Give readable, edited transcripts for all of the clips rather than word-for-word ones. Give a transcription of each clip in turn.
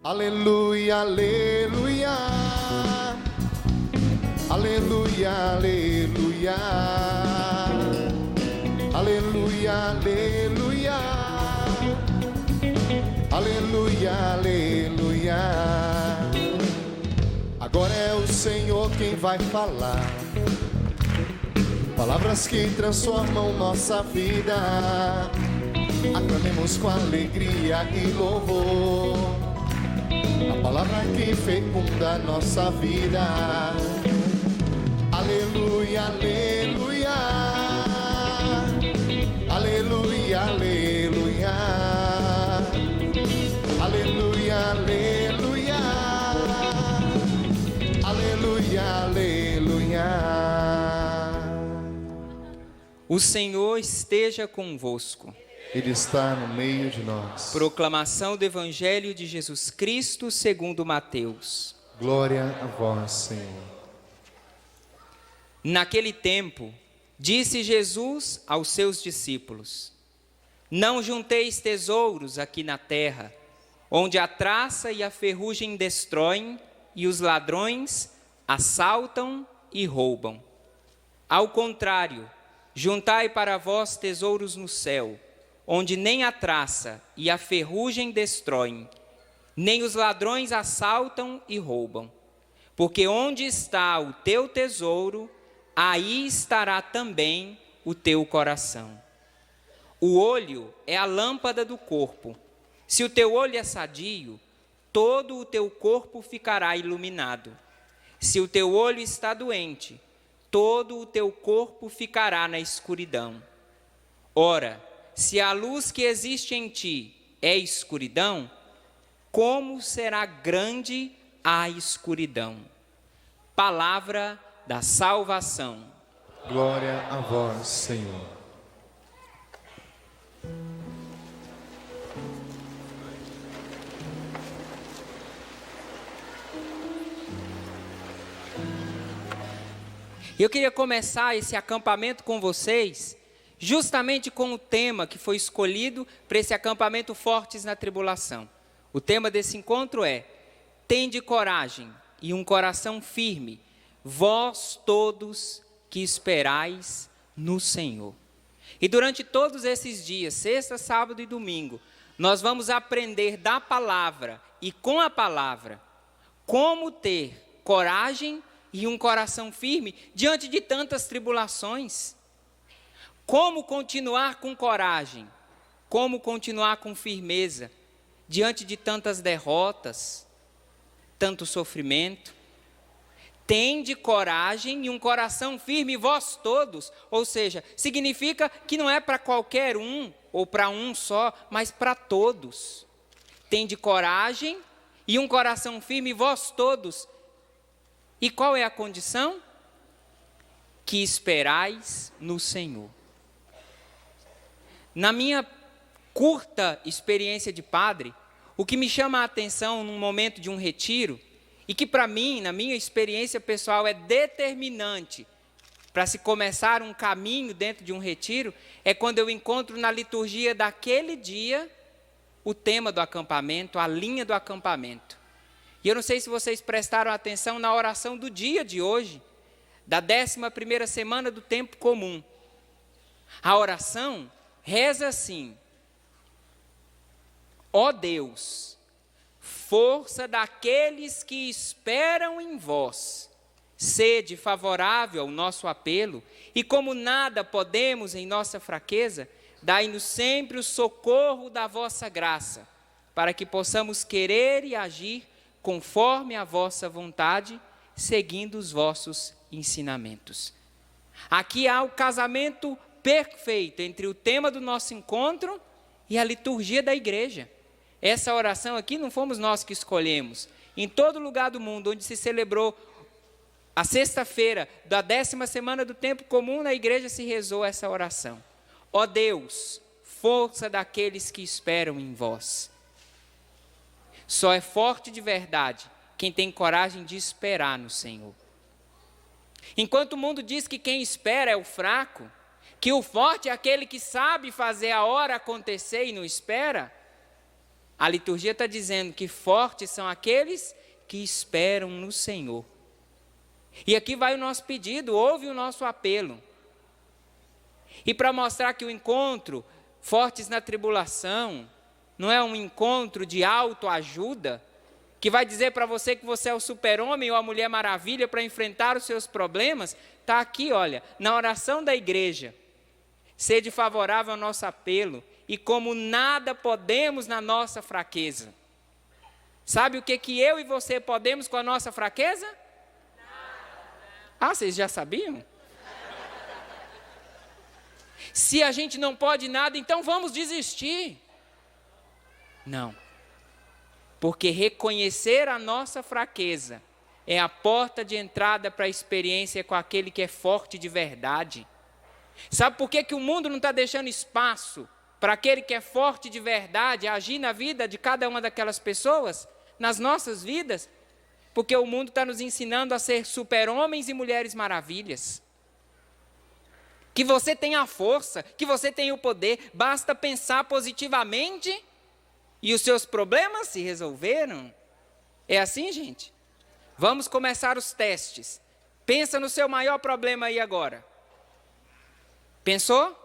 Aleluia, aleluia. Aleluia, aleluia. Aleluia, aleluia. Aleluia, aleluia. Agora é o Senhor quem vai falar. Palavras que transformam nossa vida. Aclamemos com alegria e louvor a palavra que fecunda nossa vida. Aleluia, aleluia. Aleluia, aleluia. Aleluia, aleluia. Aleluia, aleluia. O Senhor esteja convosco. Ele está no meio de nós. Proclamação do Evangelho de Jesus Cristo segundo Mateus. Glória a vós, Senhor. Naquele tempo, disse Jesus aos seus discípulos: Não junteis tesouros aqui na terra, onde a traça e a ferrugem destroem e os ladrões assaltam e roubam. Ao contrário, juntai para vós tesouros no céu, onde nem a traça e a ferrugem destroem, nem os ladrões assaltam e roubam. Porque onde está o teu tesouro, aí estará também o teu coração. O olho é a lâmpada do corpo. Se o teu olho é sadio, todo o teu corpo ficará iluminado. Se o teu olho está doente, todo o teu corpo ficará na escuridão. Ora, se a luz que existe em ti é escuridão, como será grande a escuridão? Palavra da salvação. Glória a vós, Senhor. Eu queria começar esse acampamento com vocês, justamente com o tema que foi escolhido para esse acampamento Fortes na Tribulação. O tema desse encontro é: tende coragem e um coração firme, vós todos que esperais no Senhor. E durante todos esses dias, sexta, sábado e domingo, nós vamos aprender da palavra e com a palavra como ter coragem e um coração firme diante de tantas tribulações. Como continuar com coragem, como continuar com firmeza diante de tantas derrotas, tanto sofrimento. Tende coragem e um coração firme, vós todos. Ou seja, significa que não é para qualquer um ou para um só, mas para todos. Tende coragem e um coração firme, vós todos. E qual é a condição? Que esperais no Senhor. Na minha curta experiência de padre, o que me chama a atenção num momento de um retiro, e que para mim, na minha experiência pessoal, é determinante para se começar um caminho dentro de um retiro, é quando eu encontro na liturgia daquele dia o tema do acampamento, a linha do acampamento. E eu não sei se vocês prestaram atenção na oração do dia de hoje, da 11ª semana do tempo comum. A oração reza assim: ó Deus, força daqueles que esperam em vós, sede favorável ao nosso apelo, e como nada podemos em nossa fraqueza, dai-nos sempre o socorro da vossa graça, para que possamos querer e agir conforme a vossa vontade, seguindo os vossos ensinamentos. Aqui há o casamento perfeito entre o tema do nosso encontro e a liturgia da igreja. Essa oração aqui não fomos nós que escolhemos. Em todo lugar do mundo onde se celebrou a sexta-feira da 10ª semana do tempo comum, na igreja se rezou essa oração. Ó Deus, força daqueles que esperam em vós. Só é forte de verdade quem tem coragem de esperar no Senhor. Enquanto o mundo diz que quem espera é o fraco, que o forte é aquele que sabe fazer a hora acontecer e não espera, A liturgia está dizendo que fortes são aqueles que esperam no Senhor. E aqui vai o nosso pedido, ouve o nosso apelo. E para mostrar que o encontro Fortes na Tribulação não é um encontro de autoajuda, que vai dizer para você que você é o super-homem ou a mulher maravilha para enfrentar os seus problemas, está aqui, olha, na oração da igreja. Sede favorável ao nosso apelo, e como nada podemos na nossa fraqueza. Sabe o que eu e você podemos com a nossa fraqueza? Ah, vocês já sabiam? Se a gente não pode nada, então vamos desistir. Não. Porque reconhecer a nossa fraqueza é a porta de entrada para a experiência com aquele que é forte de verdade. Sabe por que o mundo não está deixando espaço para aquele que é forte de verdade agir na vida de cada uma daquelas pessoas, nas nossas vidas? Porque o mundo está nos ensinando a ser super-homens e mulheres maravilhas. Que você tem a força, que você tem o poder, basta pensar positivamente e os seus problemas se resolveram. É assim, gente? Vamos começar os testes. Pensa no seu maior problema aí agora. Pensou?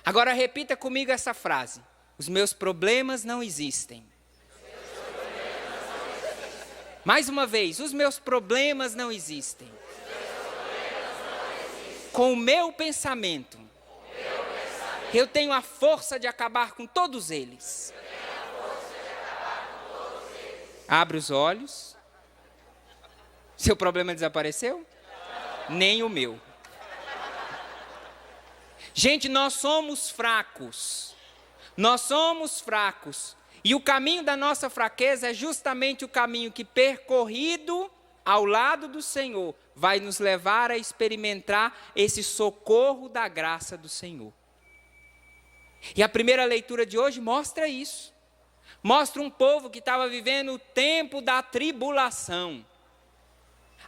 Agora repita comigo essa frase. Os meus problemas não existem. Mais uma vez, os meus problemas não existem. Com o meu pensamento, eu tenho a força de acabar com todos eles. Abre os olhos. Seu problema desapareceu? Nem o meu. Gente, nós somos fracos. Nós somos fracos. E o caminho da nossa fraqueza é justamente o caminho que, percorrido ao lado do Senhor, vai nos levar a experimentar esse socorro da graça do Senhor. E a primeira leitura de hoje mostra isso. Mostra um povo que estava vivendo o tempo da tribulação.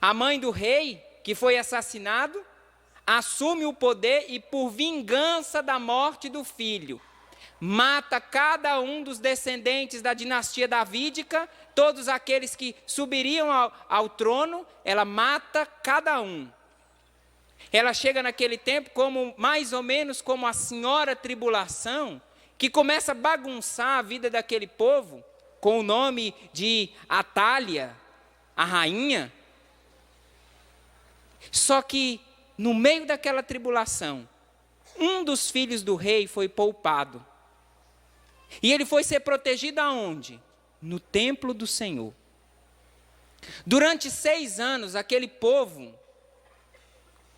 A mãe do rei, que foi assassinado, assume o poder e, por vingança da morte do filho, mata cada um dos descendentes da dinastia davídica, todos aqueles que subiriam ao trono, ela mata cada um. Ela chega naquele tempo como, mais ou menos como a senhora tribulação, que começa a bagunçar a vida daquele povo, com o nome de Atália, a rainha. Só que, no meio daquela tribulação, um dos filhos do rei foi poupado. E ele foi ser protegido aonde? No templo do Senhor. Durante 6 anos, aquele povo,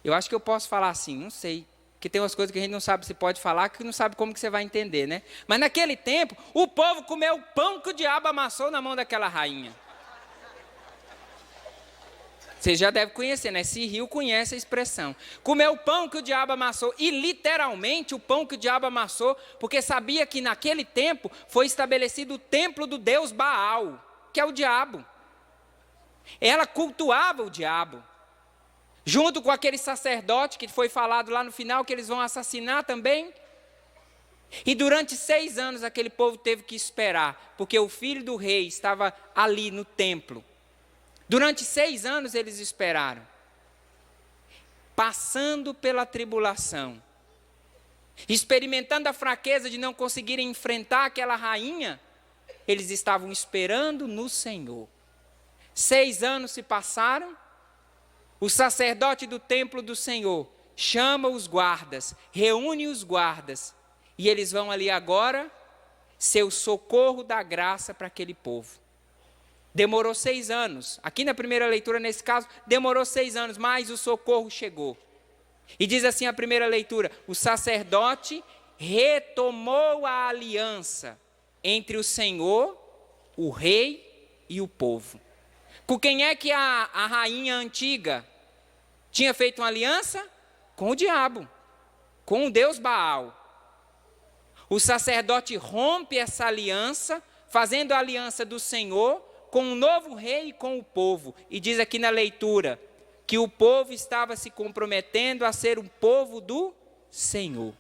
eu acho que eu posso falar assim, não sei, porque tem umas coisas que a gente não sabe se pode falar, que não sabe como que você vai entender, né? Mas naquele tempo, o povo comeu o pão que o diabo amassou na mão daquela rainha. Você já deve conhecer, né? Se riu, conhece a expressão. Comeu o pão que o diabo amassou. E literalmente o pão que o diabo amassou, porque sabia que naquele tempo foi estabelecido o templo do deus Baal, que é o diabo. Ela cultuava o diabo. Junto com aquele sacerdote que foi falado lá no final, que eles vão assassinar também. E durante 6 anos aquele povo teve que esperar, porque o filho do rei estava ali no templo. Durante 6 anos eles esperaram, passando pela tribulação, experimentando a fraqueza de não conseguirem enfrentar aquela rainha, eles estavam esperando no Senhor. 6 anos se passaram, o sacerdote do templo do Senhor chama os guardas, reúne os guardas, e eles vão ali agora ser o socorro da graça para aquele povo. Demorou 6 anos. Aqui na primeira leitura, nesse caso, demorou 6 anos, mas o socorro chegou. E diz assim a primeira leitura: o sacerdote retomou a aliança entre o Senhor, o rei e o povo. Com quem é que a rainha antiga tinha feito uma aliança? Com o diabo, com o deus Baal. O sacerdote rompe essa aliança, fazendo a aliança do Senhor com o novo rei e com o povo. E diz aqui na leitura que o povo estava se comprometendo a ser um povo do Senhor.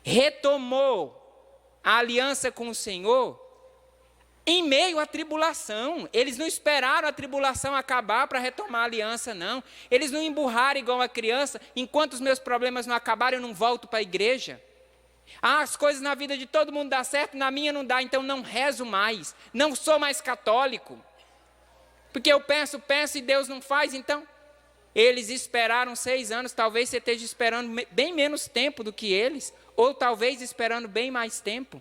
Retomou a aliança com o Senhor em meio à tribulação. Eles não esperaram a tribulação acabar para retomar a aliança, não. Eles não emburraram igual a criança: enquanto os meus problemas não acabarem, eu não volto para a igreja. As coisas na vida de todo mundo dão certo, na minha não dá, então não rezo mais, não sou mais católico. Porque eu peço e Deus não faz, então. Eles esperaram 6 anos, talvez você esteja esperando bem menos tempo do que eles, ou talvez esperando bem mais tempo.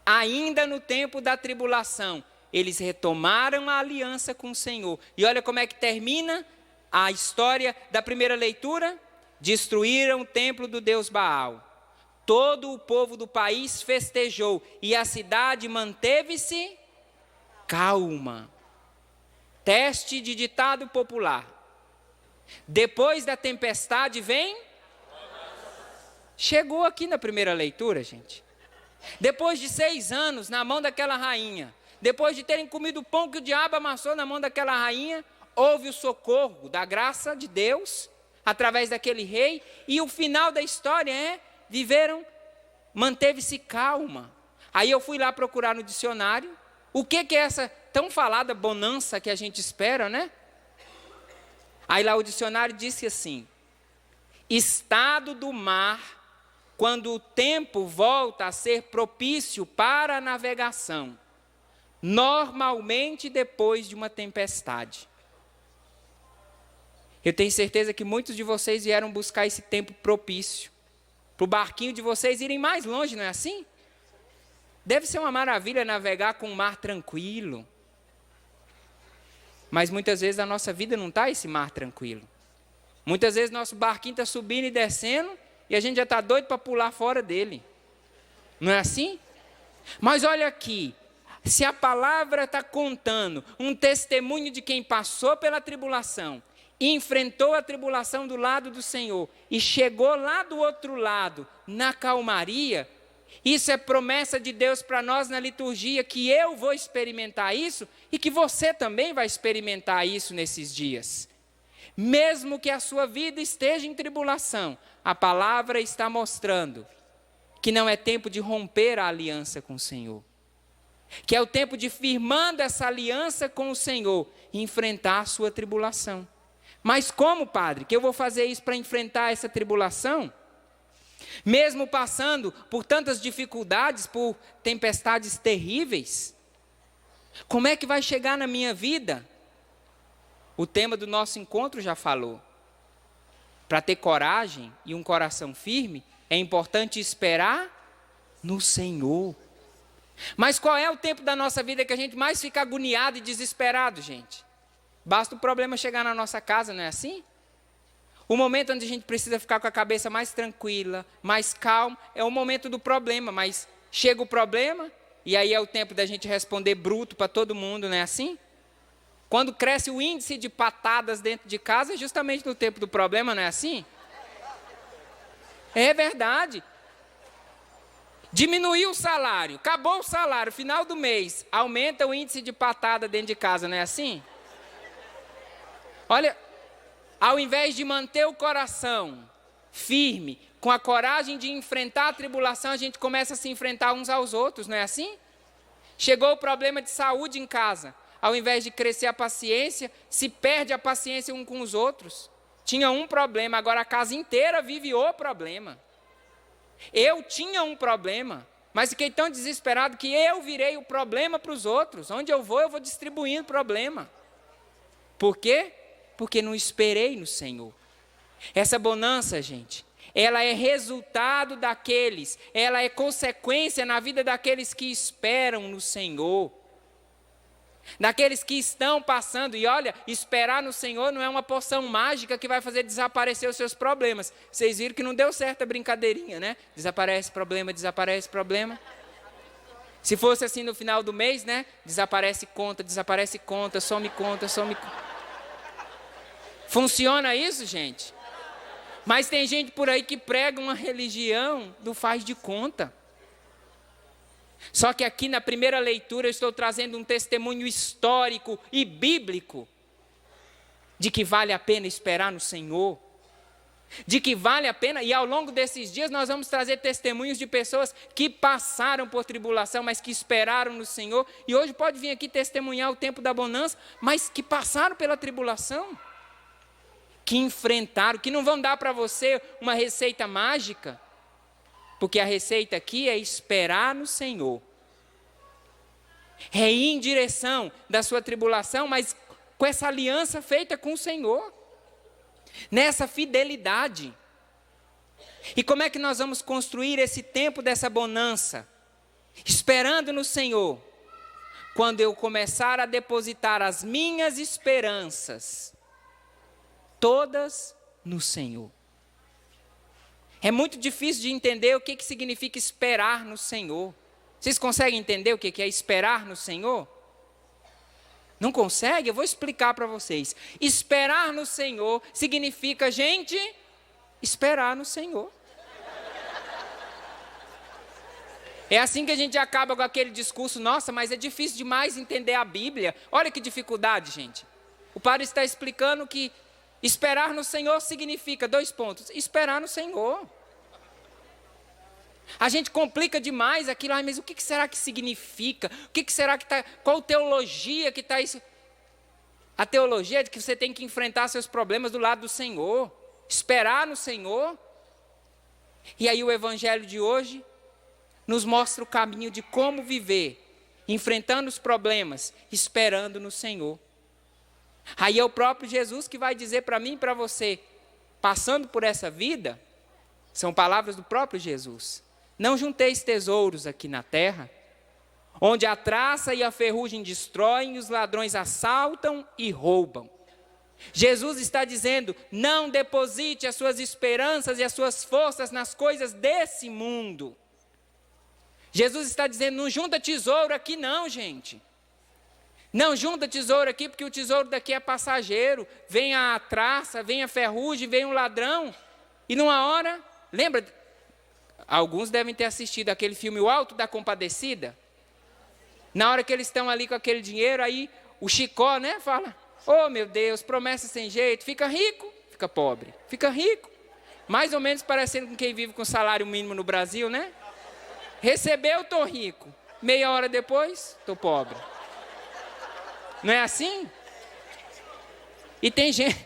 Ainda no tempo da tribulação, eles retomaram a aliança com o Senhor. E olha como é que termina a história da primeira leitura: destruíram o templo do Deus Baal. Todo o povo do país festejou e a cidade manteve-se calma. Teste de ditado popular: depois da tempestade vem... Chegou aqui na primeira leitura, gente. Depois de 6 anos na mão daquela rainha, depois de terem comido o pão que o diabo amassou na mão daquela rainha, houve o socorro da graça de Deus através daquele rei, e o final da história é: manteve-se calma. Aí eu fui lá procurar no dicionário o que é essa tão falada bonança que a gente espera, né? Aí lá o dicionário disse assim: estado do mar quando o tempo volta a ser propício para a navegação, normalmente depois de uma tempestade. Eu tenho certeza que muitos de vocês vieram buscar esse tempo propício para o barquinho de vocês irem mais longe, não é assim? Deve ser uma maravilha navegar com o mar tranquilo. Mas muitas vezes a nossa vida não está esse mar tranquilo. Muitas vezes nosso barquinho está subindo e descendo e a gente já está doido para pular fora dele. Não é assim? Mas olha aqui, se a palavra está contando um testemunho de quem passou pela tribulação, enfrentou a tribulação do lado do Senhor e chegou lá do outro lado, na calmaria, isso é promessa de Deus para nós na liturgia, que eu vou experimentar isso e que você também vai experimentar isso nesses dias. Mesmo que a sua vida esteja em tribulação, a palavra está mostrando que não é tempo de romper a aliança com o Senhor, que é o tempo de, firmando essa aliança com o Senhor, enfrentar a sua tribulação. Mas como, padre, que eu vou fazer isso para enfrentar essa tribulação? Mesmo passando por tantas dificuldades, por tempestades terríveis, como é que vai chegar na minha vida? O tema do nosso encontro já falou. Para ter coragem e um coração firme, é importante esperar no Senhor. Mas qual é o tempo da nossa vida que a gente mais fica agoniado e desesperado, gente? Basta o problema chegar na nossa casa, não é assim? O momento onde a gente precisa ficar com a cabeça mais tranquila, mais calma, é o momento do problema. Mas chega o problema, e aí é o tempo da gente responder bruto para todo mundo, não é assim? Quando cresce o índice de patadas dentro de casa, é justamente no tempo do problema, não é assim? É verdade. Diminuiu o salário, acabou o salário, final do mês, aumenta o índice de patada dentro de casa, não é assim? Olha, ao invés de manter o coração firme, com a coragem de enfrentar a tribulação, a gente começa a se enfrentar uns aos outros, não é assim? Chegou o problema de saúde em casa. Ao invés de crescer a paciência, se perde a paciência um com os outros. Tinha um problema, agora a casa inteira vive o problema. Eu tinha um problema, mas fiquei tão desesperado que eu virei o problema para os outros. Onde eu vou distribuindo problema. Por quê? Porque não esperei no Senhor. Essa bonança, gente, ela é resultado daqueles, ela é consequência na vida daqueles que esperam no Senhor. Daqueles que estão passando, e olha, esperar no Senhor não é uma poção mágica que vai fazer desaparecer os seus problemas. Vocês viram que não deu certo a brincadeirinha, né? Desaparece problema, desaparece problema. Se fosse assim no final do mês, né? Desaparece conta, some conta. Funciona isso, gente? Mas tem gente por aí que prega uma religião do faz de conta. Só que aqui na primeira leitura eu estou trazendo um testemunho histórico e bíblico de que vale a pena esperar no Senhor. de que vale a pena, e ao longo desses dias nós vamos trazer testemunhos de pessoas que passaram por tribulação, mas que esperaram no Senhor, e hoje pode vir aqui testemunhar o tempo da bonança, mas que passaram pela tribulação, que enfrentaram, que não vão dar para você uma receita mágica, porque a receita aqui é esperar no Senhor, é ir em direção da sua tribulação, mas com essa aliança feita com o Senhor, nessa fidelidade. E como é que nós vamos construir esse tempo dessa bonança? Esperando no Senhor. Quando eu começar a depositar as minhas esperanças, todas no Senhor. É muito difícil de entender o que significa esperar no Senhor. Vocês conseguem entender o que é esperar no Senhor? Não consegue? Eu vou explicar para vocês. Esperar no Senhor significa, gente, esperar no Senhor. É assim que a gente acaba com aquele discurso, nossa, mas é difícil demais entender a Bíblia. Olha que dificuldade, gente. O padre está explicando que esperar no Senhor significa, 2 pontos, esperar no Senhor. A gente complica demais aquilo, mas o que será que significa? O que será que está, qual teologia que está isso? A teologia é de que você tem que enfrentar seus problemas do lado do Senhor, esperar no Senhor. E aí o evangelho de hoje nos mostra o caminho de como viver, enfrentando os problemas, esperando no Senhor. Aí é o próprio Jesus que vai dizer para mim e para você, passando por essa vida, são palavras do próprio Jesus. Não junteis tesouros aqui na terra, onde a traça e a ferrugem destroem, e os ladrões assaltam e roubam. Jesus está dizendo, não deposite as suas esperanças e as suas forças nas coisas desse mundo. Jesus está dizendo, não junta tesouro aqui não, gente. Não junta tesouro aqui, porque o tesouro daqui é passageiro. Vem a traça, vem a ferrugem, vem um ladrão. E numa hora, lembra, alguns devem ter assistido aquele filme O Alto da Compadecida. Na hora que eles estão ali com aquele dinheiro, aí o Chicó, né, fala, oh meu Deus, promessa sem jeito, fica rico, fica pobre, fica rico. Mais ou menos parecendo com quem vive com salário mínimo no Brasil, né? Recebeu, estou rico. Meia hora depois, estou pobre. Não é assim? E tem gente...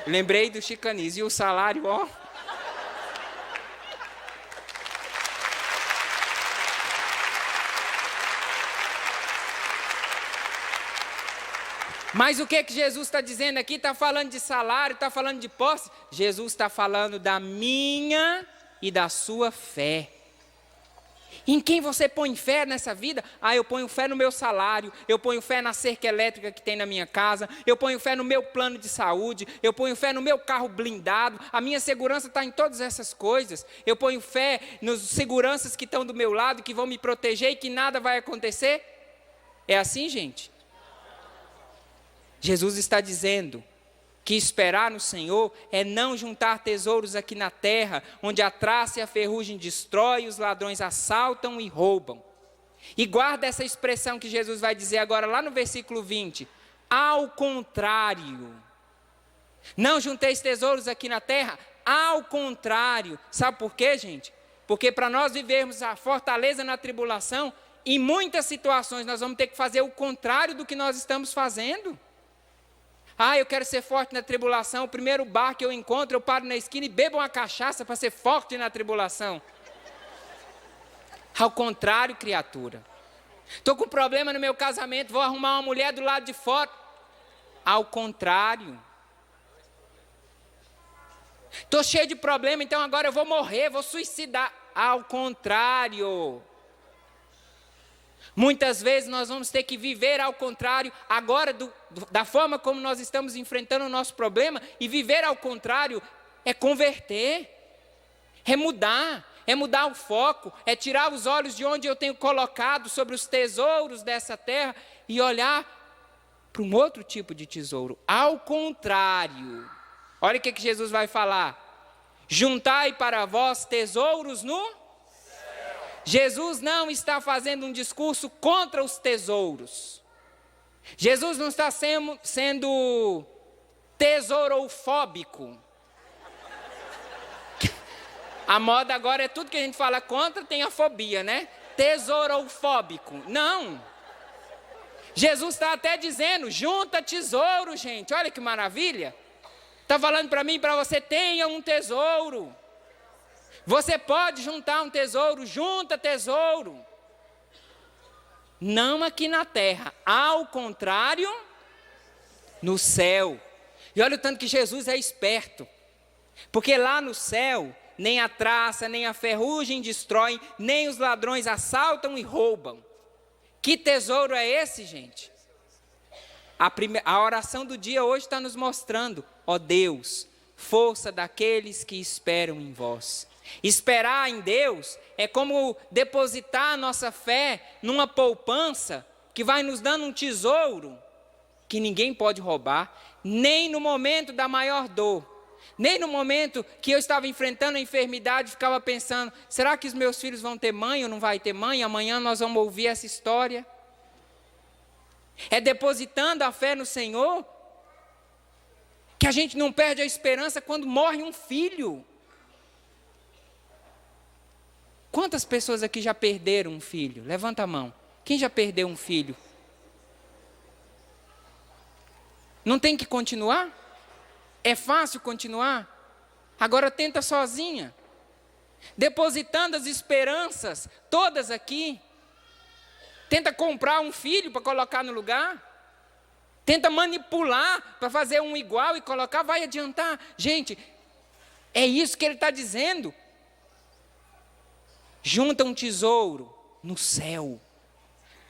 Lembrei do Chicanis. E o salário, ó... Mas o que Jesus está dizendo aqui? Está falando de salário, está falando de posse. Jesus está falando da minha e da sua fé. Em quem você põe fé nessa vida? Ah, eu ponho fé no meu salário, eu ponho fé na cerca elétrica que tem na minha casa, eu ponho fé no meu plano de saúde, eu ponho fé no meu carro blindado, a minha segurança está em todas essas coisas. Eu ponho fé nos seguranças que estão do meu lado, que vão me proteger e que nada vai acontecer. É assim, gente? Jesus está dizendo que esperar no Senhor é não juntar tesouros aqui na terra, onde a traça e a ferrugem destrói, os ladrões assaltam e roubam. E guarda essa expressão que Jesus vai dizer agora lá no versículo 20. Ao contrário. Não junteis tesouros aqui na terra, ao contrário. Sabe por quê, gente? Porque para nós vivermos a fortaleza na tribulação, em muitas situações nós vamos ter que fazer o contrário do que nós estamos fazendo. Ah, eu quero ser forte na tribulação, o primeiro bar que eu encontro, eu paro na esquina e bebo uma cachaça para ser forte na tribulação. Ao contrário, criatura. Estou com problema no meu casamento, vou arrumar uma mulher do lado de fora. Ao contrário. Estou cheio de problema, então agora eu vou morrer, vou suicidar. Ao contrário. Muitas vezes nós vamos ter que viver ao contrário, agora da forma como nós estamos enfrentando o nosso problema, e viver ao contrário é converter, é mudar o foco, é tirar os olhos de onde eu tenho colocado sobre os tesouros dessa terra e olhar para um outro tipo de tesouro. Ao contrário, olha o que Jesus vai falar, juntai para vós tesouros no... Jesus não está fazendo um discurso contra os tesouros. Jesus não está sendo tesourofóbico. A moda agora é tudo que a gente fala contra, tem a fobia, né? Tesourofóbico. Não. Jesus está até dizendo, junta tesouro, gente. Olha que maravilha. Está falando para mim e para você, tenha um tesouro. Você pode juntar um tesouro, junta tesouro. Não aqui na terra, ao contrário, no céu. E olha o tanto que Jesus é esperto. Porque lá no céu, nem a traça, nem a ferrugem destroem, nem os ladrões assaltam e roubam. Que tesouro é esse, gente? A oração do dia hoje está nos mostrando, ó Deus, força daqueles que esperam em vós. Esperar em Deus é como depositar a nossa fé numa poupança que vai nos dando um tesouro que ninguém pode roubar, nem no momento da maior dor, nem no momento que eu estava enfrentando a enfermidade, ficava pensando, será que os meus filhos vão ter mãe ou não vai ter mãe? Amanhã nós vamos ouvir essa história. É depositando a fé no Senhor que a gente não perde a esperança quando morre um filho. Quantas pessoas aqui já perderam um filho? Levanta a mão. Quem já perdeu um filho? Não tem que continuar? É fácil continuar? Agora tenta sozinha. Depositando as esperanças todas aqui. Tenta comprar um filho para colocar no lugar. Tenta manipular para fazer um igual e colocar. Vai adiantar. Gente, é isso que ele está dizendo. Junta um tesouro no céu.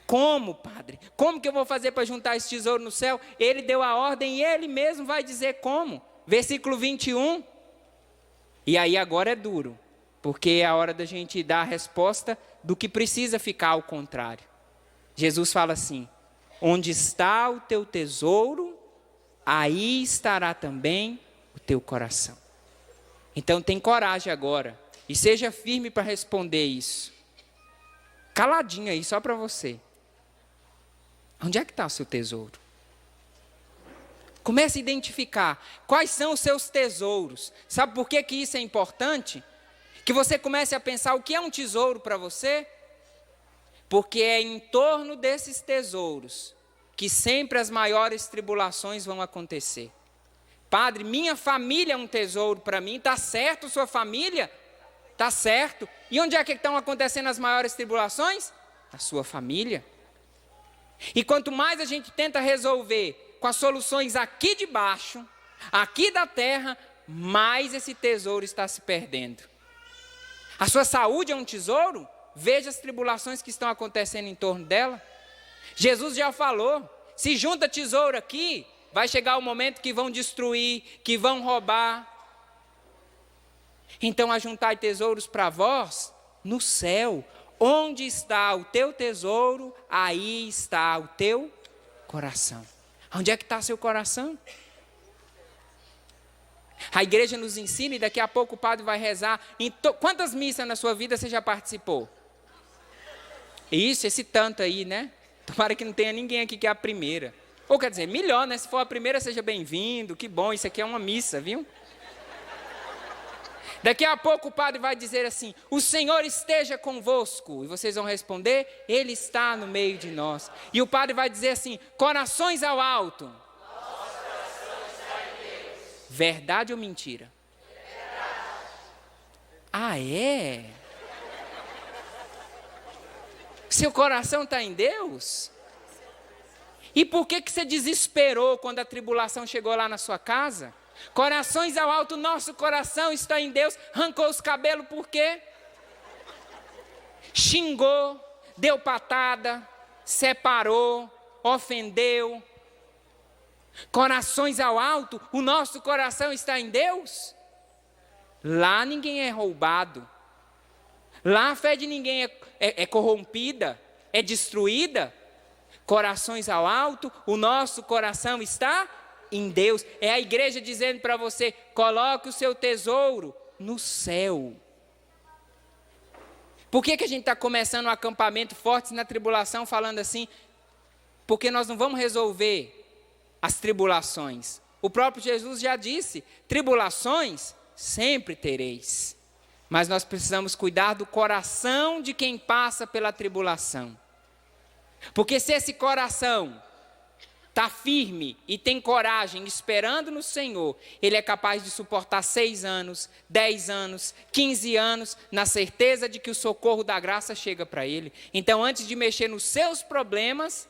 Como, Padre? Como que eu vou fazer para juntar esse tesouro no céu? Ele deu a ordem e ele mesmo vai dizer como. Versículo 21. E aí agora é duro, porque é a hora da gente dar a resposta do que precisa ficar ao contrário. Jesus fala assim, onde está o teu tesouro, aí estará também o teu coração. Então tem coragem agora. E seja firme para responder isso. Caladinho aí, só para você. Onde é que está o seu tesouro? Comece a identificar quais são os seus tesouros. Sabe por que isso é importante? Que você comece a pensar o que é um tesouro para você. Porque é em torno desses tesouros que sempre as maiores tribulações vão acontecer. Padre, minha família é um tesouro para mim. Está certo sua família? Está certo. E onde é que estão acontecendo as maiores tribulações? A sua família. E quanto mais a gente tenta resolver com as soluções aqui de baixo, aqui da terra, mais esse tesouro está se perdendo. A sua saúde é um tesouro? Veja as tribulações que estão acontecendo em torno dela. Jesus já falou, se junta tesouro aqui, vai chegar o momento que vão destruir, que vão roubar. Então, ajuntai tesouros para vós no céu. Onde está o teu tesouro, aí está o teu coração. Onde é que está seu coração? A igreja nos ensina e daqui a pouco o padre vai rezar. Quantas missas na sua vida você já participou? Isso, esse tanto aí, né? Tomara que não tenha ninguém aqui que é a primeira. Ou quer dizer, melhor, né? Se for a primeira, seja bem-vindo. Que bom, isso aqui é uma missa, viu? Daqui a pouco o padre vai dizer assim, o Senhor esteja convosco. E vocês vão responder, Ele está no meio de nós. E o padre vai dizer assim, corações ao alto. Nosso coração está em Deus. Verdade ou mentira? Verdade. Ah, é? Seu coração está em Deus? E por que você desesperou quando a tribulação chegou lá na sua casa? Corações ao alto, nosso coração está em Deus. Arrancou os cabelos por quê? Xingou, deu patada, separou, ofendeu. Corações ao alto, o nosso coração está em Deus? Lá ninguém é roubado. Lá a fé de ninguém é corrompida, é destruída. Corações ao alto, o nosso coração está em Deus. É a igreja dizendo para você, coloque o seu tesouro no céu. Por que a gente está começando um acampamento Fortes na Tribulação falando assim? Porque nós não vamos resolver as tribulações. O próprio Jesus já disse, tribulações sempre tereis. Mas nós precisamos cuidar do coração de quem passa pela tribulação. Porque se esse coração está firme e tem coragem, esperando no Senhor, ele é capaz de suportar 6 anos, 10 anos, 15 anos, na certeza de que o socorro da graça chega para ele. Então, antes de mexer nos seus problemas,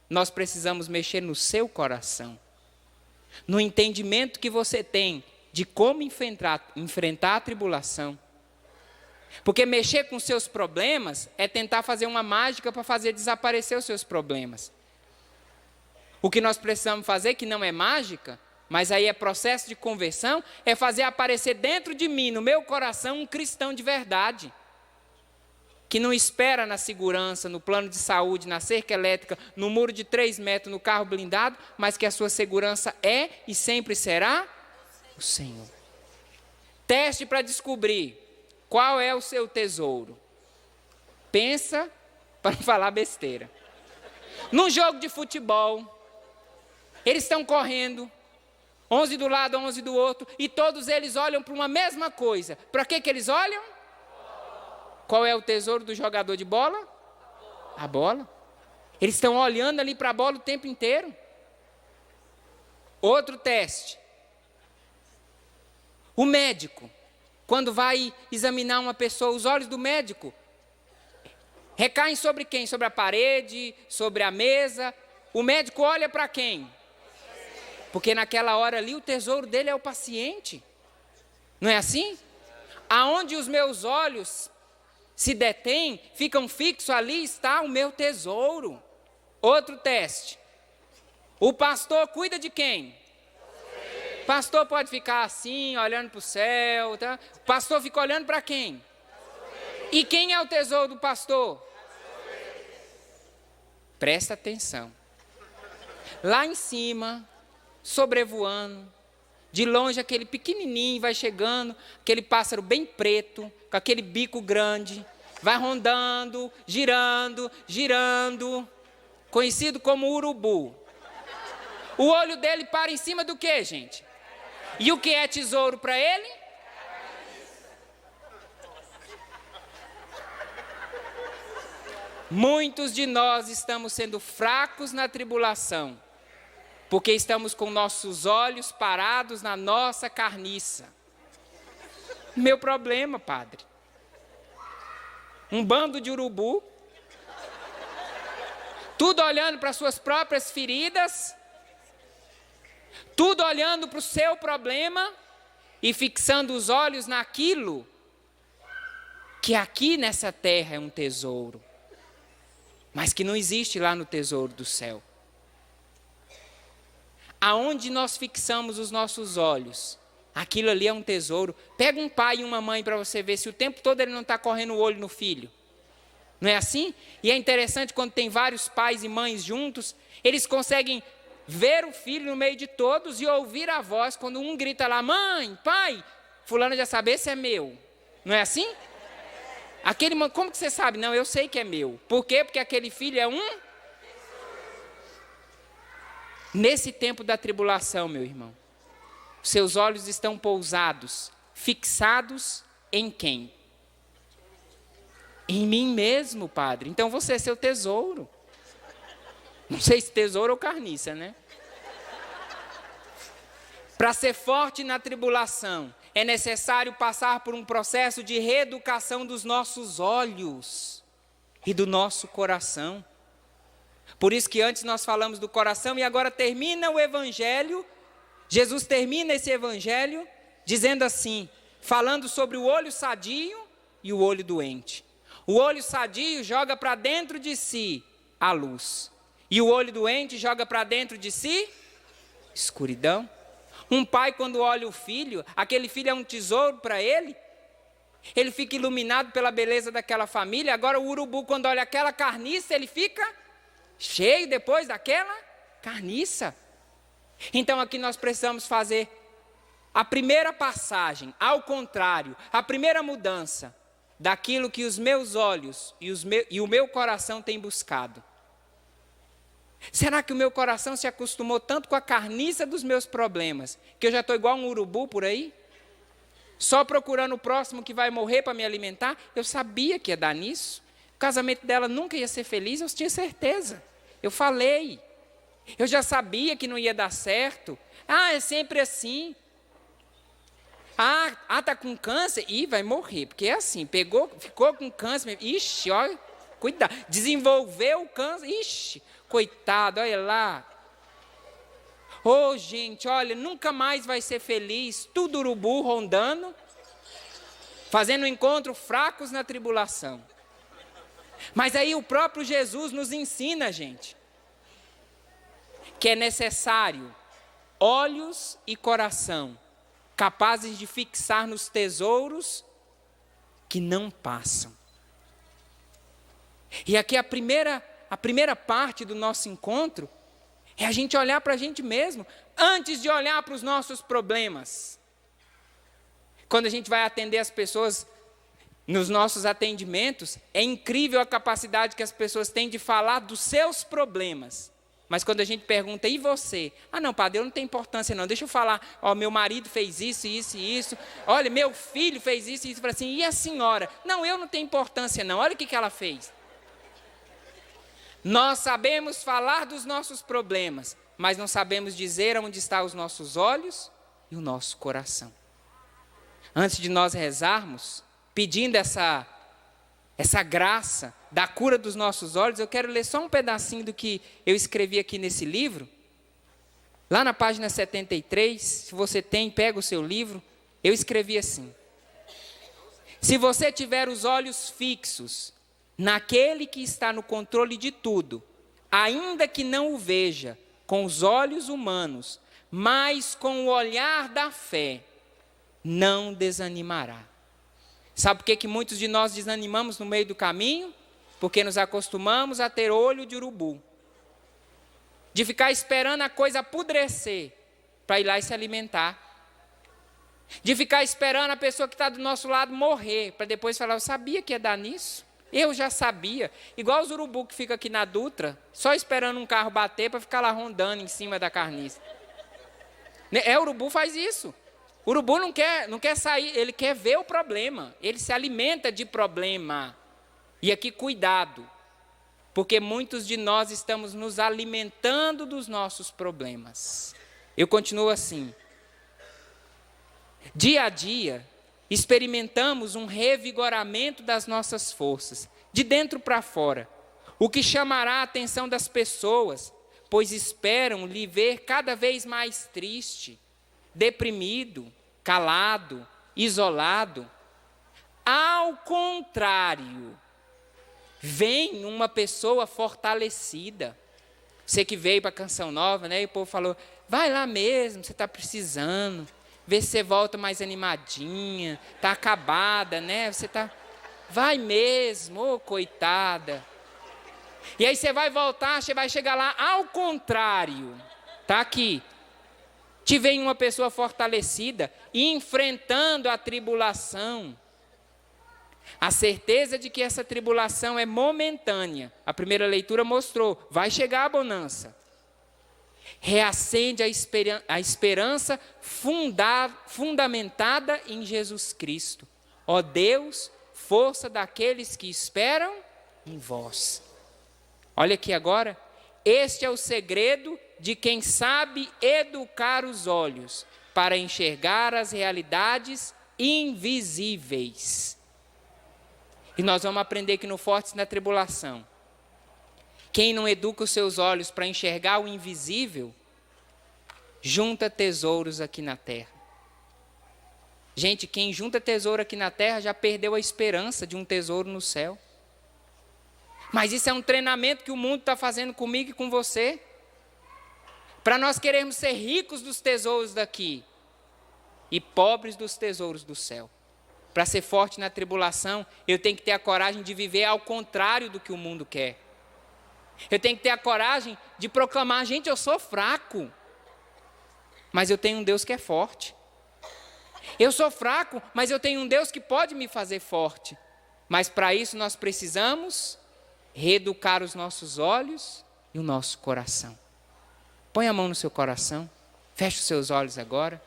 nós precisamos mexer no seu coração. No entendimento que você tem de como enfrentar a tribulação. Porque mexer com seus problemas é tentar fazer uma mágica para fazer desaparecer os seus problemas. O que nós precisamos fazer, que não é mágica, mas aí é processo de conversão, é fazer aparecer dentro de mim, no meu coração, um cristão de verdade. Que não espera na segurança, no plano de saúde, na cerca elétrica, no muro de 3 metros, no carro blindado, mas que a sua segurança é e sempre será o Senhor. Teste para descobrir qual é o seu tesouro. Pensa para não falar besteira. Num jogo de futebol, eles estão correndo, 11 do lado, 11 do outro, e todos eles olham para uma mesma coisa. Para que eles olham? Qual é o tesouro do jogador de bola? A bola. Eles estão olhando ali para a bola o tempo inteiro. Outro teste. O médico, quando vai examinar uma pessoa, os olhos do médico recaem sobre quem? Sobre a parede, sobre a mesa. O médico olha para quem? Porque naquela hora ali o tesouro dele é o paciente. Não é assim? Aonde os meus olhos se detêm, ficam fixos, ali está o meu tesouro. Outro teste. O pastor cuida de quem? O pastor pode ficar assim, olhando para o céu. Tá? O pastor fica olhando para quem? E quem é o tesouro do pastor? Presta atenção. Lá em cima, sobrevoando, de longe aquele pequenininho vai chegando, aquele pássaro bem preto, com aquele bico grande, vai rondando, girando, girando, conhecido como urubu. O olho dele para em cima do quê, gente? E o que é tesouro para ele? Muitos de nós estamos sendo fracos na tribulação, porque estamos com nossos olhos parados na nossa carniça. Meu problema, padre. Um bando de urubu, tudo olhando para suas próprias feridas, tudo olhando para o seu problema e fixando os olhos naquilo que aqui nessa terra é um tesouro, mas que não existe lá no tesouro do céu. Aonde nós fixamos os nossos olhos, aquilo ali é um tesouro. Pega um pai e uma mãe para você ver se o tempo todo ele não está correndo o olho no filho. Não é assim? E é interessante quando tem vários pais e mães juntos, eles conseguem ver o filho no meio de todos e ouvir a voz quando um grita lá, mãe, pai, fulano já sabe, esse é meu. Não é assim? Como que você sabe? Não, eu sei que é meu. Por quê? Porque aquele filho é um... Nesse tempo da tribulação, meu irmão, seus olhos estão pousados, fixados em quem? Em mim mesmo, padre. Então você é seu tesouro. Não sei se tesouro ou carniça, né? Para ser forte na tribulação, é necessário passar por um processo de reeducação dos nossos olhos e do nosso coração. Por isso que antes nós falamos do coração e agora termina o evangelho. Jesus termina esse evangelho dizendo assim, falando sobre o olho sadio e o olho doente. O olho sadio joga para dentro de si a luz. E o olho doente joga para dentro de si escuridão. Um pai quando olha o filho, aquele filho é um tesouro para ele. Ele fica iluminado pela beleza daquela família. Agora o urubu quando olha aquela carniça, ele fica cheio depois daquela carniça. Então aqui nós precisamos fazer a primeira passagem, ao contrário, a primeira mudança daquilo que os meus olhos e o meu coração têm buscado. Será que o meu coração se acostumou tanto com a carniça dos meus problemas, que eu já estou igual um urubu por aí? só procurando o próximo que vai morrer para me alimentar. Eu sabia que ia dar nisso. O casamento dela nunca ia ser feliz, eu tinha certeza. Eu falei. Eu já sabia que não ia dar certo. É sempre assim. Tá com câncer? Vai morrer, porque é assim, ficou com câncer, ixi, olha, cuidado, desenvolveu o câncer, ixi, coitado, olha lá. Gente, olha, nunca mais vai ser feliz, tudo urubu rondando, fazendo encontro fracos na tribulação. Mas aí o próprio Jesus nos ensina, gente, que é necessário olhos e coração capazes de fixar nos tesouros que não passam. E aqui a primeira parte do nosso encontro é a gente olhar para a gente mesmo, antes de olhar para os nossos problemas. Quando a gente vai atender as pessoas nos nossos atendimentos, é incrível a capacidade que as pessoas têm de falar dos seus problemas. Mas quando a gente pergunta, e você? Não, padre, eu não tenho importância não, deixa eu falar, meu marido fez isso, isso e isso, olha, meu filho fez isso e isso, fala assim, e a senhora? Não, eu não tenho importância não, olha o que ela fez. Nós sabemos falar dos nossos problemas, mas não sabemos dizer onde estão os nossos olhos e o nosso coração. Antes de nós rezarmos, pedindo essa graça da cura dos nossos olhos, eu quero ler só um pedacinho do que eu escrevi aqui nesse livro. Lá na página 73, se você tem, pega o seu livro, eu escrevi assim: se você tiver os olhos fixos naquele que está no controle de tudo, ainda que não o veja com os olhos humanos, mas com o olhar da fé, não desanimará. Sabe por que muitos de nós desanimamos no meio do caminho? Porque nos acostumamos a ter olho de urubu. De ficar esperando a coisa apodrecer para ir lá e se alimentar. De ficar esperando a pessoa que está do nosso lado morrer, para depois falar, eu sabia que ia dar nisso. Eu já sabia. Igual os urubu que ficam aqui na Dutra, só esperando um carro bater para ficar lá rondando em cima da carniça. O urubu faz isso. O urubu não quer sair, ele quer ver o problema. Ele se alimenta de problema. E aqui, cuidado. Porque muitos de nós estamos nos alimentando dos nossos problemas. Eu continuo assim. Dia a dia, experimentamos um revigoramento das nossas forças, de dentro para fora. O que chamará a atenção das pessoas, pois esperam lhe ver cada vez mais triste, deprimido, calado, isolado. Ao contrário, vem uma pessoa fortalecida. Você que veio para a Canção Nova, né? E o povo falou, vai lá mesmo, você está precisando. Vê se você volta mais animadinha, está acabada, né? Vai mesmo, coitada. E aí você vai voltar, você vai chegar lá, ao contrário, está aqui. Te vem uma pessoa fortalecida, enfrentando a tribulação. A certeza de que essa tribulação é momentânea. A primeira leitura mostrou, vai chegar a bonança. Reacende a esperança fundamentada em Jesus Cristo. Ó Deus, força daqueles que esperam em vós. Olha aqui agora, este é o segredo de quem sabe educar os olhos para enxergar as realidades invisíveis. E nós vamos aprender que no Fortes na Tribulação, quem não educa os seus olhos para enxergar o invisível, junta tesouros aqui na terra. Gente, quem junta tesouro aqui na terra já perdeu a esperança de um tesouro no céu. Mas isso é um treinamento que o mundo está fazendo comigo e com você. Para nós queremos ser ricos dos tesouros daqui e pobres dos tesouros do céu. Para ser forte na tribulação, eu tenho que ter a coragem de viver ao contrário do que o mundo quer. Eu tenho que ter a coragem de proclamar, gente, eu sou fraco, mas eu tenho um Deus que é forte. Eu sou fraco, mas eu tenho um Deus que pode me fazer forte. Mas para isso nós precisamos reeducar os nossos olhos e o nosso coração. Põe a mão no seu coração, feche os seus olhos agora.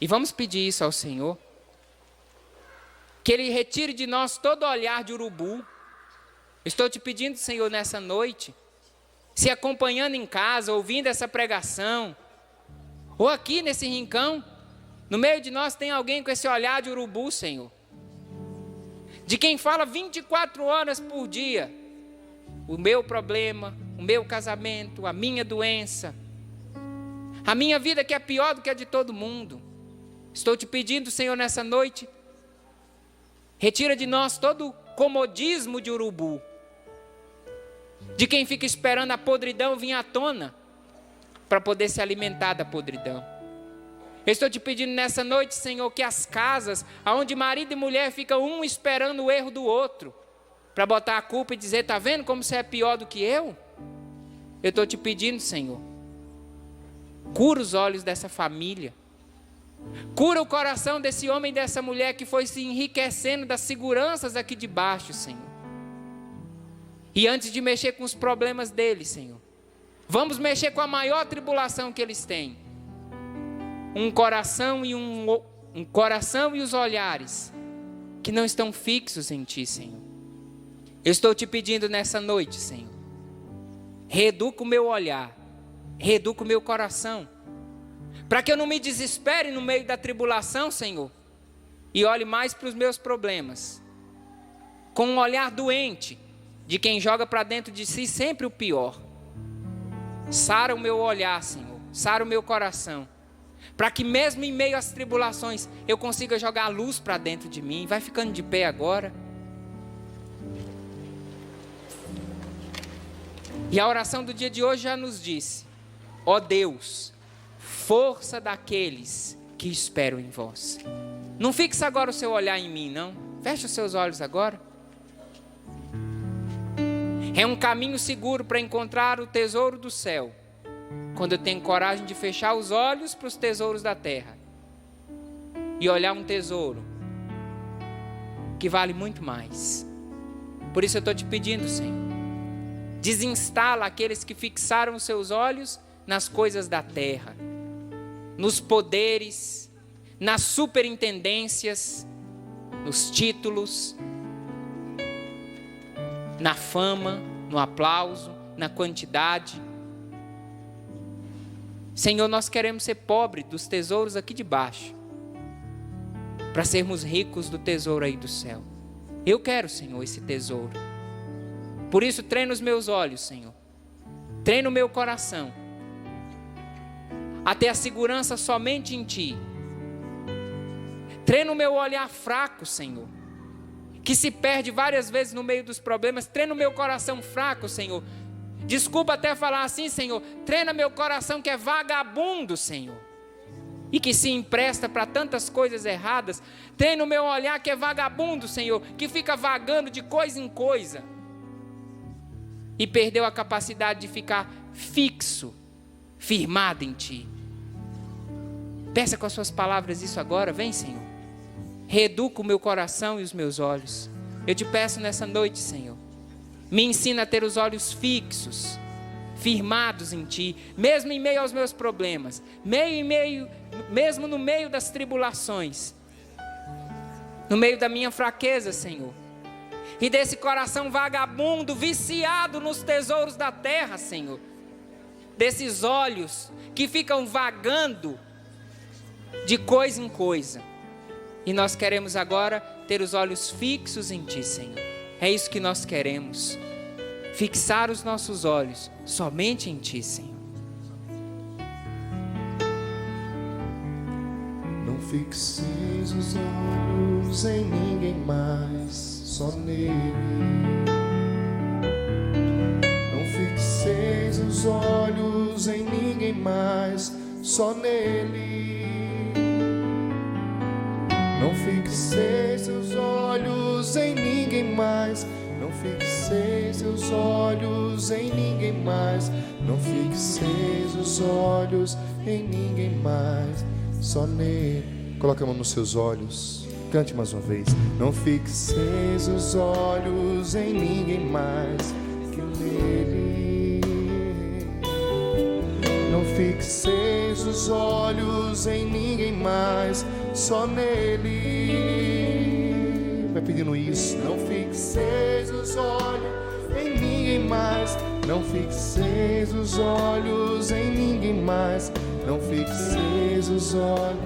E vamos pedir isso ao Senhor. Que Ele retire de nós todo olhar de urubu. Estou te pedindo, Senhor, nessa noite, se acompanhando em casa, ouvindo essa pregação, ou aqui nesse rincão, no meio de nós tem alguém com esse olhar de urubu, Senhor. De quem fala 24 horas por dia, o meu problema, o meu casamento, a minha doença, a minha vida que é pior do que a de todo mundo. Estou te pedindo, Senhor, nessa noite, retira de nós todo o comodismo de urubu, de quem fica esperando a podridão vir à tona, para poder se alimentar da podridão. Eu estou te pedindo nessa noite, Senhor, que as casas, onde marido e mulher ficam um esperando o erro do outro, para botar a culpa e dizer, está vendo como você é pior do que eu? Eu estou te pedindo, Senhor, cura os olhos dessa família, cura o coração desse homem e dessa mulher que foi se enriquecendo das seguranças aqui de baixo, Senhor. E antes de mexer com os problemas deles, Senhor, vamos mexer com a maior tribulação que eles têm. Um coração e os olhares que não estão fixos em Ti, Senhor. Eu estou te pedindo nessa noite, Senhor, reeduca o meu olhar, reeduca o meu coração, para que eu não me desespere no meio da tribulação, Senhor, e olhe mais para os meus problemas, com um olhar doente, de quem joga para dentro de si sempre o pior. Sara o meu olhar, Senhor, sara o meu coração, para que mesmo em meio às tribulações, eu consiga jogar a luz para dentro de mim. Vai ficando de pé agora. E a oração do dia de hoje já nos disse: ó Deus, força daqueles que esperam em vós. Não fixe agora o seu olhar em mim, não. Feche os seus olhos agora. É um caminho seguro para encontrar o tesouro do céu, quando eu tenho coragem de fechar os olhos para os tesouros da terra e olhar um tesouro que vale muito mais. Por isso eu estou te pedindo, Senhor, desinstala aqueles que fixaram os seus olhos nas coisas da terra, nos poderes, nas superintendências, nos títulos, na fama, no aplauso, na quantidade. Senhor, nós queremos ser pobres dos tesouros aqui de baixo, para sermos ricos do tesouro aí do céu. Eu quero, Senhor, esse tesouro. Por isso, treina os meus olhos, Senhor. Treina o meu coração a ter a segurança somente em Ti. Treina o meu olhar fraco, Senhor, que se perde várias vezes no meio dos problemas. Treina o meu coração fraco, Senhor. Desculpa até falar assim, Senhor. Treina meu coração que é vagabundo, Senhor, e que se empresta para tantas coisas erradas. Treina o meu olhar que é vagabundo, Senhor, que fica vagando de coisa em coisa e perdeu a capacidade de ficar fixo, firmado em Ti. Peça com as suas palavras isso agora. Vem, Senhor. Reeduca o meu coração e os meus olhos. Eu te peço nessa noite, Senhor, me ensina a ter os olhos fixos, firmados em Ti, mesmo em meio aos meus problemas, mesmo no meio das tribulações, no meio da minha fraqueza, Senhor, e desse coração vagabundo, viciado nos tesouros da terra, Senhor, desses olhos que ficam vagando de coisa em coisa. E nós queremos agora ter os olhos fixos em Ti, Senhor. É isso que nós queremos. Fixar os nossos olhos somente em Ti, Senhor. Não fixeis os olhos em ninguém mais, só nele. Não fixeis os olhos em ninguém mais, só nele. Não fixeis seus olhos em ninguém mais. Não fixeis seus olhos em ninguém mais. Não fixeis os olhos em ninguém mais, só nele. Coloca a mão nos seus olhos. Cante mais uma vez. Não fixeis os olhos em ninguém mais que nele. Não fixeis fixeis os olhos em ninguém mais, só nele. Vai pedindo isso. Não fixeis os olhos em ninguém mais, não fixeis os olhos em ninguém mais, não fixeis os olhos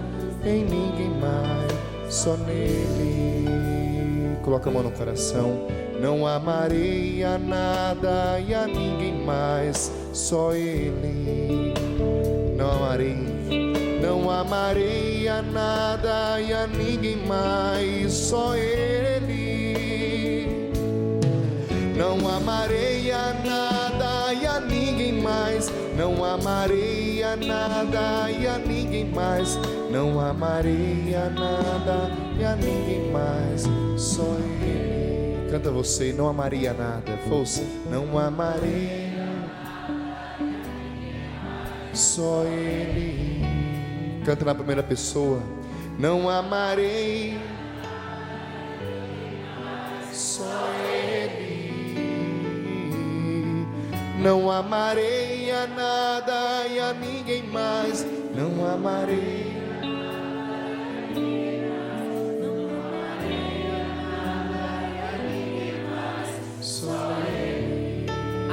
em ninguém mais, só nele. Coloca a mão no coração. Não amarei a nada e a ninguém mais, só ele. Não amarei a nada e a ninguém mais, só ele. Não amarei a nada e a ninguém mais, não amarei a nada e a ninguém mais, não amarei a nada e a ninguém mais, só ele. Canta você. Não amarei a nada, força. Não amarei, só ele. Canta na primeira pessoa. Não amarei, só ele. Não amarei a nada e a ninguém mais, não amarei.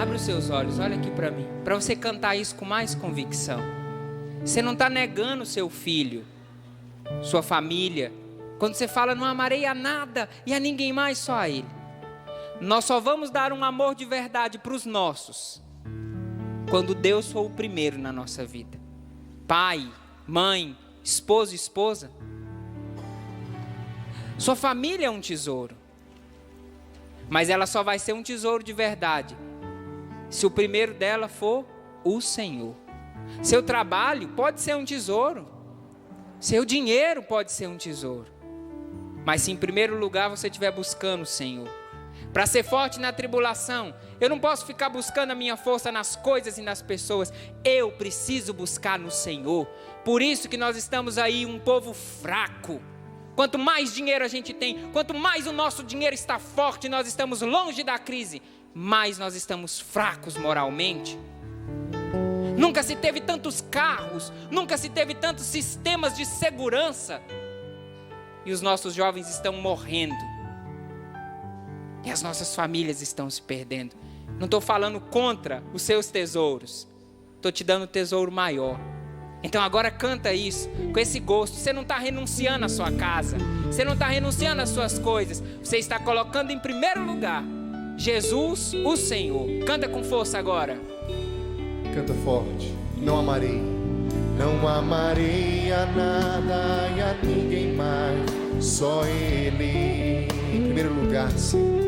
Abre os seus olhos, olha aqui para mim, para você cantar isso com mais convicção. Você não está negando seu filho, sua família. Quando você fala, não amarei a nada e a ninguém mais, só a ele. Nós só vamos dar um amor de verdade para os nossos quando Deus for o primeiro na nossa vida. Pai, mãe, esposo e esposa. Sua família é um tesouro, mas ela só vai ser um tesouro de verdade se o primeiro dela for o Senhor. Seu trabalho pode ser um tesouro, seu dinheiro pode ser um tesouro, mas se em primeiro lugar você estiver buscando o Senhor. Para ser forte na tribulação, eu não posso ficar buscando a minha força nas coisas e nas pessoas. Eu preciso buscar no Senhor. Por isso que nós estamos aí um povo fraco. Quanto mais dinheiro a gente tem, quanto mais o nosso dinheiro está forte, nós estamos longe da crise, mais nós estamos fracos moralmente. Nunca se teve tantos carros, nunca se teve tantos sistemas de segurança, e os nossos jovens estão morrendo, e as nossas famílias estão se perdendo. Não estou falando contra os seus tesouros, estou te dando um tesouro maior. Então agora canta isso com esse gosto. Você não está renunciando à sua casa, você não está renunciando às suas coisas, você está colocando em primeiro lugar Jesus, o Senhor. Canta com força agora. Canta forte. Não amarei, não amarei a nada e a ninguém mais, só ele. Em primeiro lugar, Senhor.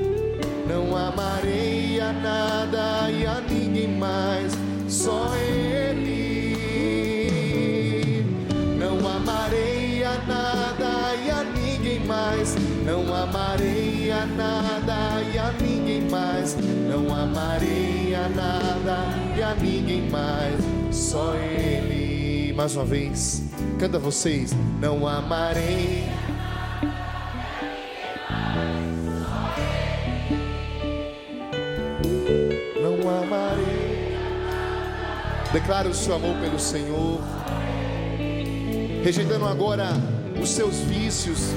Não amarei a nada e a ninguém mais, só ele. Não amarei a nada e a ninguém mais, não amarei a nada e a ninguém mais, não amarei a nada e a ninguém mais, só ele. Mais uma vez, canta vocês. Não amarei, não amarei. Declara o seu amor pelo Senhor, rejeitando agora os seus vícios,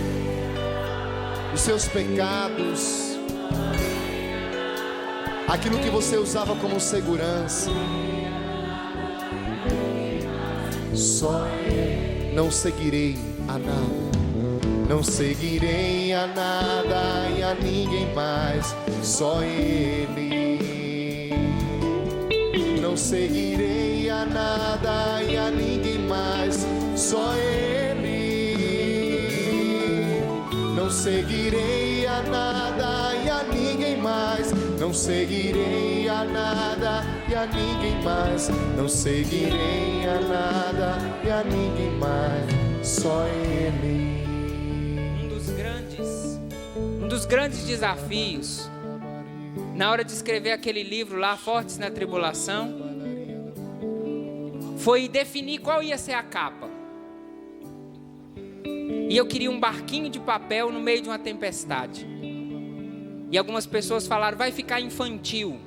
os seus pecados, aquilo que você usava como segurança. Só eu não seguirei a nada, não seguirei a nada e a ninguém mais, só ele. Não seguirei a nada e a ninguém mais, só ele. Não seguirei a nada e a ninguém mais, não seguirei a nada e a ninguém mais, não seguirei a nada e a ninguém mais, só ele. Um dos grandes desafios na hora de escrever aquele livro lá, Fortes na Tribulação, foi definir qual ia ser a capa. E eu queria um barquinho de papel no meio de uma tempestade. E algumas pessoas falaram, vai ficar infantil.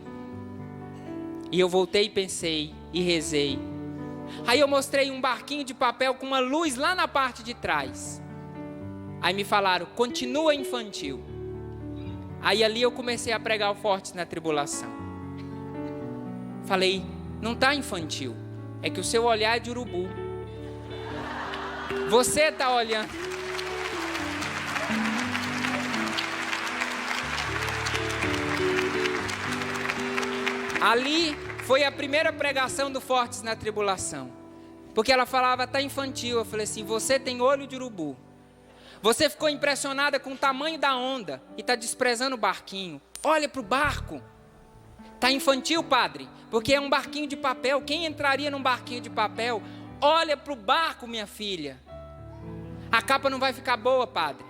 E eu voltei e pensei e rezei. Aí eu mostrei um barquinho de papel com uma luz lá na parte de trás. Aí me falaram, continua infantil. Aí ali eu comecei a pregar o Fortes na Tribulação. Falei, não está infantil, é que o seu olhar é de urubu. Você está olhando. Ali foi a primeira pregação do Fortes na Tribulação. Porque ela falava, está infantil. Eu falei assim, você tem olho de urubu. Você ficou impressionada com o tamanho da onda e está desprezando o barquinho. Olha para o barco. Está infantil, padre, porque é um barquinho de papel. Quem entraria num barquinho de papel? Olha para o barco, minha filha. A capa não vai ficar boa, padre.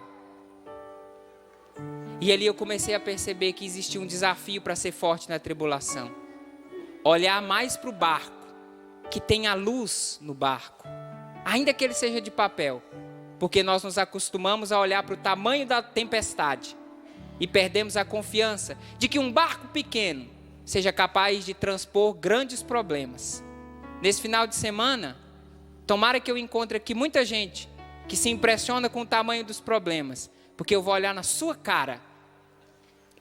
E ali eu comecei a perceber que existia um desafio para ser forte na tribulação. Olhar mais para o barco, que tenha luz no barco, ainda que ele seja de papel. Porque nós nos acostumamos a olhar para o tamanho da tempestade e perdemos a confiança de que um barco pequeno seja capaz de transpor grandes problemas. Nesse final de semana, tomara que eu encontre aqui muita gente que se impressiona com o tamanho dos problemas, porque eu vou olhar na sua cara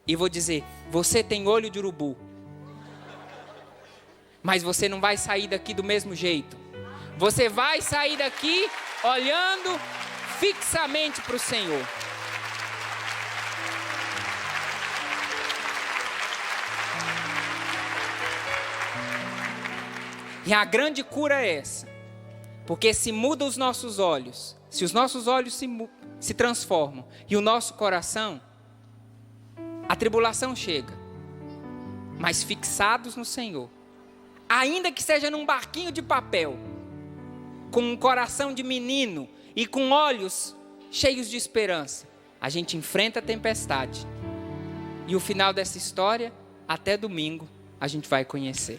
e vou dizer, você tem olho de urubu, mas você não vai sair daqui do mesmo jeito. Você vai sair daqui olhando fixamente para o Senhor. E a grande cura é essa. Porque se mudam os nossos olhos, se os nossos olhos se transformam e o nosso coração, a tribulação chega. Mas fixados no Senhor, ainda que seja num barquinho de papel, com um coração de menino e com olhos cheios de esperança, a gente enfrenta a tempestade. E o final dessa história, até domingo, a gente vai conhecer.